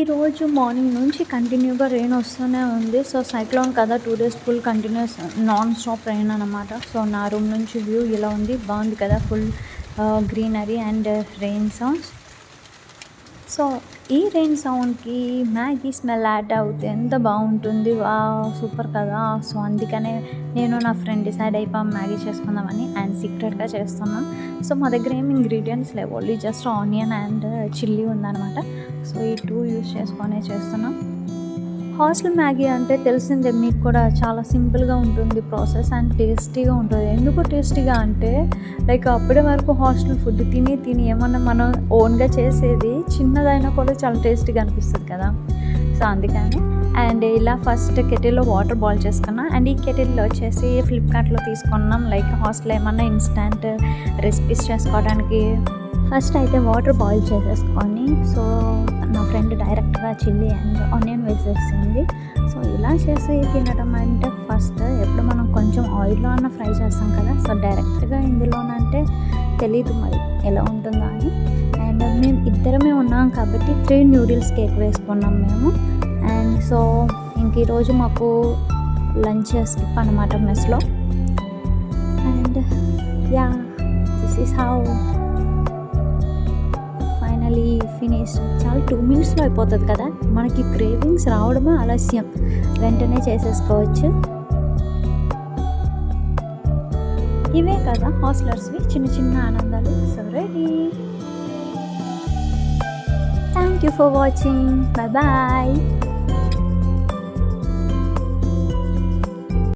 ఈరోజు మార్నింగ్ నుంచి కంటిన్యూగా రెయిన్ వస్తూనే ఉంది. సో, సైక్లోన్ కదా 2 days full continuous non stop rain అనమాట. సో, నా రూమ్ నుంచి వ్యూ ఇలా ఉంది. బాగుంది కదా, full greenery and rain sounds. So, ఈ రెయిన్ సౌండ్‌కి మ్యాగీ స్మెల్ యాడ్ అవుతే ఎంత బాగుంటుంది. వావ్! సూపర్ కదా! సో, అందుకనే నేను నా ఫ్రెండ్ డిసైడ్ అయిపోయాం మ్యాగీ చేసుకుందామని అండ్ సీక్రెట్‌గా చేస్తున్నాం. సో, మా దగ్గర ఏమి ఇంగ్రీడియంట్స్ లేవు. Only just onion and chilli ఉందనమాట. సో, ఈ 2 యూజ్ చేసుకొనే చేస్తున్నాం. హాస్టల్ మ్యాగీ అంటే తెలిసిందే మీకు కూడా, చాలా సింపుల్గా ఉంటుంది ప్రాసెస్ అండ్ టేస్టీగా ఉంటుంది. ఎందుకు టేస్టీగా అంటే లైక్ అప్పటి వరకు హాస్టల్ ఫుడ్ తిని ఏమన్నా మనం ఓన్గా చేసేది చిన్నదైనా కూడా చాలా టేస్టీగా అనిపిస్తుంది కదా. సో, అందుకని అండ్ ఇలా ఫస్ట్ కెటిల్లో వాటర్ బాయిల్ చేసుకున్నా అండ్ ఈ కెటిల్లో వచ్చేసి ఫ్లిప్కార్ట్లో తీసుకున్నాం. లైక్ హాస్టల్ ఏమన్నా ఇన్స్టంట్ రెసిపీస్ చేసుకోవడానికి ఫస్ట్ అయితే వాటర్ బాయిల్ చేసేసుకొని, సో నా ఫ్రెండ్ డైరెక్ట్గా చిల్లీ అండ్ ఆనియన్ వేసేసింది. సో, ఇలా చేసి తినడం అంటే ఫస్ట్ ఎప్పుడు మనం కొంచెం ఆయిల్లో అన్న ఫ్రై చేస్తాం కదా. సో, డైరెక్ట్గా ఇందులోనంటే తెలీదు మరి ఎలా ఉంటుందో అని. అండ్ మేము ఇద్దరమే ఉన్నాం కాబట్టి 3 న్యూడిల్స్ కేక్ వేసుకున్నాం మేము. అండ్ సో ఇంక ఈరోజు మాకు లంచ్ స్కిప్ అనమాట మెస్లో. And ya, this is how finish. చాలా 2 మినిట్స్లో అయిపోతుంది కదా. మనకి క్రేవింగ్స్ రావడమే ఆలస్యం, వెంటనే చేసేసుకోవచ్చు. ఇవే కదా హాస్టలర్స్వి చిన్న చిన్న ఆనందాలు. So ready. Thank you for watching. Bye bye.